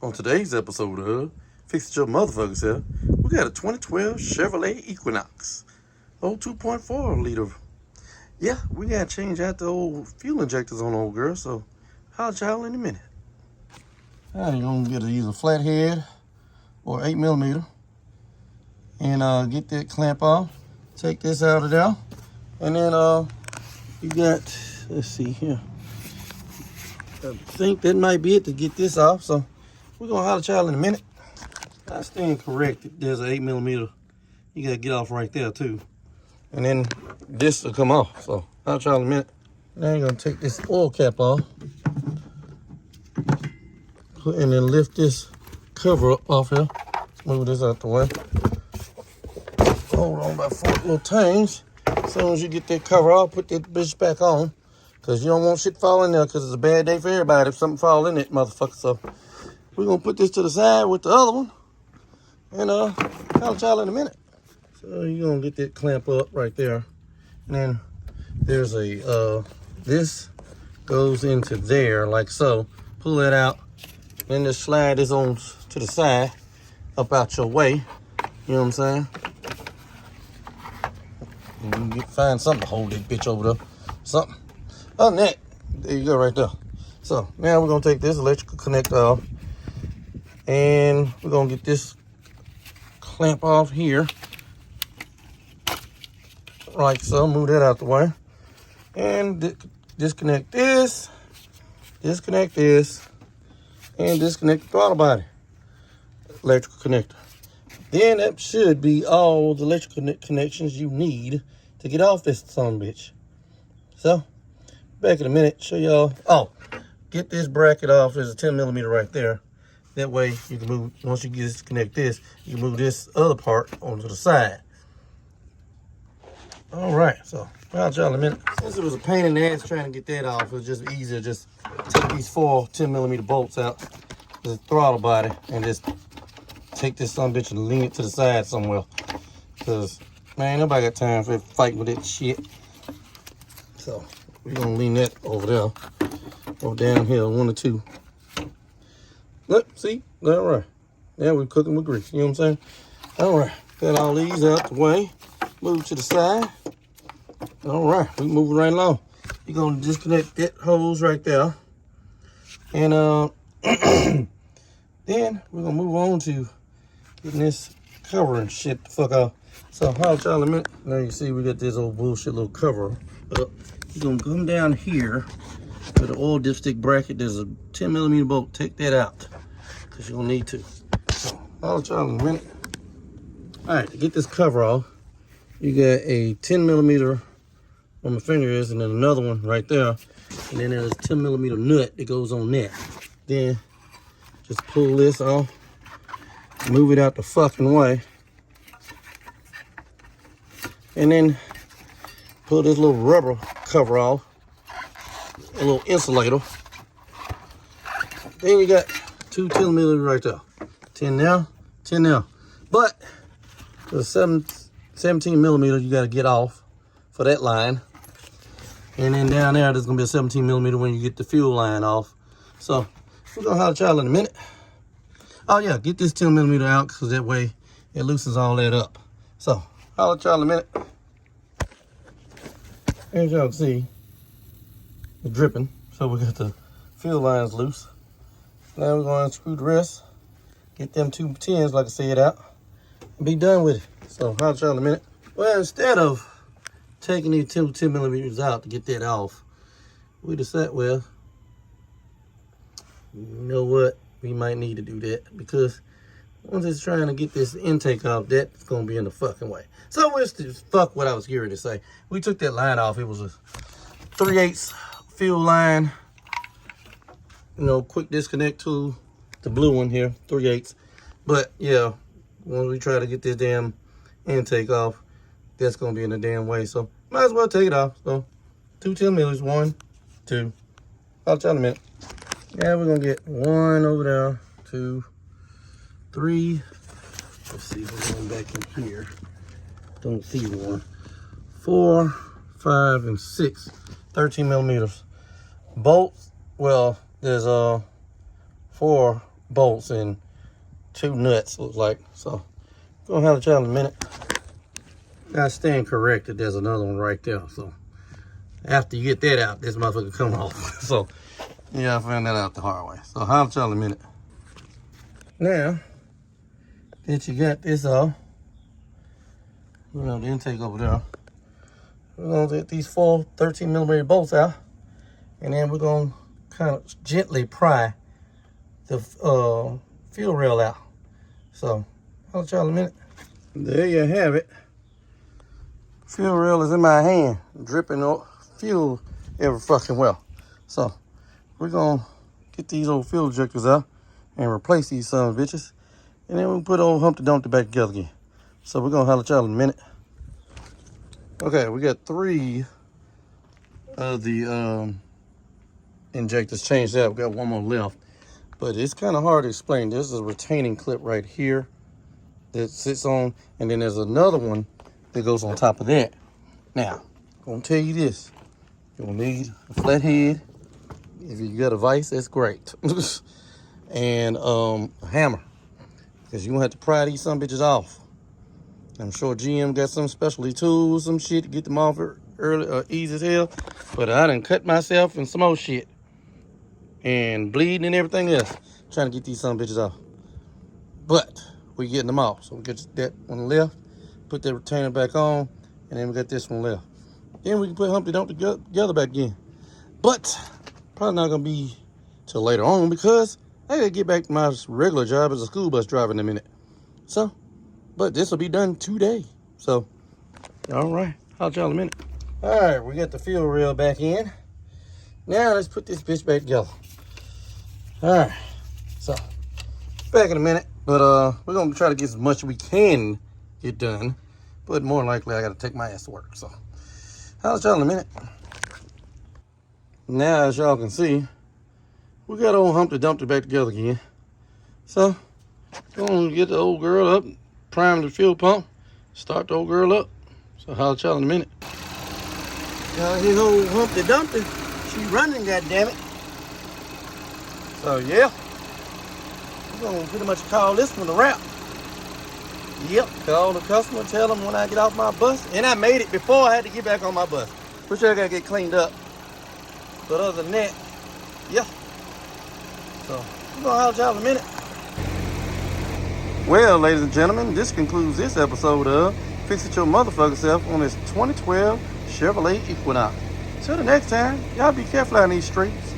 On today's episode of Fix It Your Motherfuckers here, we got a 2012 Chevrolet Equinox. Old 2.4 liter. Yeah, we gotta change out the old fuel injectors on old girl, so I'll y'all in a minute. Alright, you're gonna get either flathead or 8mm and get that clamp off. Take this out of there. And then you got, let's see here. I think that might be it to get this off, so we're gonna holler at y'all in a minute. I stand corrected. There's an 8mm. You gotta get off right there too. And then this will come off. So I'll try in a minute. Now you're gonna take this oil cap off. And then lift this cover up off here. Move this out the way. Hold on by 4 little things. As soon as you get that cover off, put that bitch back on. Cause you don't want shit falling there, cause it's a bad day for everybody if something fall in it, motherfucker. So we're gonna put this to the side with the other one. And I'll tell y'all in a minute. So you're gonna get that clamp up right there. And then there's a this goes into there like so. Pull that out. Then just slide this on to the side, up out your way. You know what I'm saying? And you find something to hold that bitch over there. Something. Other than that, there you go right there. So now we're gonna take this electrical connector off. And we're gonna get this clamp off here. Like so, move that out the way. And disconnect this, and disconnect the throttle body. Electrical connector. Then that should be all the electrical connections you need to get off this son of a bitch. So, back in a minute, show y'all. Oh, get this bracket off. There's a 10mm right there. That way you can move, once you disconnect this, you can move this other part onto the side. All right, so I'll y'all in a minute. Since it was a pain in the ass trying to get that off, it was just easier just take these 4 10mm bolts out, the throttle body, and just take this son of a bitch and lean it to the side somewhere. Cause man, nobody got time for fighting with that shit. So we're gonna lean that over there, or down here, 1 or 2. Look, see, all right. Now we're cooking with grease. You know what I'm saying? All right, got all these out the way. Move to the side. All right, we moving right along. You're gonna disconnect that hose right there, and then we're gonna move on to getting this cover and shit the fuck off. So hold y'all a minute. Now you see we got this old bullshit little cover up. You're gonna come down here with the oil dipstick bracket. There's a 10mm bolt. Take that out, cause you're gonna need to. So hold y'all in a minute. All right, to get this cover off, you got a 10mm on my fingers, and then another one right there, and then there's a 10mm nut that goes on that. Then just pull this off, move it out the fucking way, and then pull this little rubber cover off, a little insulator. Then you got 2 10mm right there, 10 now, 10 now. But the 17mm you got to get off for that line. And then down there, there's going to be a 17mm when you get the fuel line off. So we're going to holler at y'all in a minute. Oh yeah, get this 10mm out, because that way it loosens all that up. So holler at y'all in a minute. As y'all can see, it's dripping. So we got the fuel lines loose. Now we're going to unscrew the rest. Get them 2 10s, like I said, out. And be done with it. So holler at y'all in a minute. Well, instead of taking these 2 10mm out to get that off, we decided, well, you know what? We might need to do that, because once it's trying to get this intake off, that's going to be in the fucking way. So let's just fuck what I was gearing to say. We took that line off. It was a 3/8 fuel line. You know, quick disconnect tool. The blue one here, 3/8. But yeah, when we try to get this damn intake off, that's going to be in the damn way. So might as well take it off. So 2 10mm, 1, 2. I'll tell you in a minute. Yeah, we're gonna get 1 over there, 2, 3. Let's see if we're going back in here. Don't see 1. 4, 5, and 6. 13mm. Bolts, well, there's 4 bolts and 2 nuts, looks like. So, gonna have a y'all in a minute. I stand corrected. There's another one right there. So, after you get that out, this motherfucker come off. So, yeah, I found that out the hard way. So, I'll y'all in a minute. Now that you got this off, you know, the intake over there, we're gonna get these 4 13mm bolts out, and then we're gonna kind of gently pry the fuel rail out. So I'll let y'all in a minute. There you have it. Fuel rail is in my hand, dripping fuel every fucking well. So we're gonna get these old fuel injectors out and replace these son of bitches, and then we'll put old Humpty Dumpty back together again. So we're gonna holler at y'all in a minute. Okay, we got 3 of the injectors changed out. We got 1 more left, but it's kind of hard to explain. This is a retaining clip right here that sits on, and then there's another one that goes on top of that. Now, I'm gonna tell you this: you'll need a flat head. If you got a vise, that's great, and a hammer, because you're gonna have to pry these some bitches off. I'm sure GM got some specialty tools, some shit to get them off early, easy as hell. But I done cut myself and some more shit, and bleeding and everything else, trying to get these some bitches off. But we getting them off. So we get that one left, put that retainer back on, and then we got this one left. Then we can put Humpty Dumpty together back again. But probably not gonna be till later on, because I gotta get back to my regular job as a school bus driver in a minute. So, but this will be done today. So, all right, I'll y'all in a minute. All right, we got the fuel rail back in. Now let's put this bitch back together. All right, so back in a minute, but we're gonna try to get as much as we can get done. But more than likely, I gotta take my ass to work. So, I'll y'all in a minute. Now, as y'all can see, we got old Humpty Dumpty back together again. So, gonna get the old girl up, prime the fuel pump, start the old girl up. So I'll y'all in a minute. His old Humpty Dumpty, she running, goddammit. So yeah, we're gonna pretty much call this one a wrap. Yep, call the customer, tell them when I get off my bus. And I made it before I had to get back on my bus. Which I gotta get cleaned up. But other than that, yeah. So we're gonna holler at y'all in a minute. Well, ladies and gentlemen, this concludes this episode of Fix It Your Motherfucking Self on this 2012 Chevrolet Equinox. Till the next time, y'all be careful out in these streets.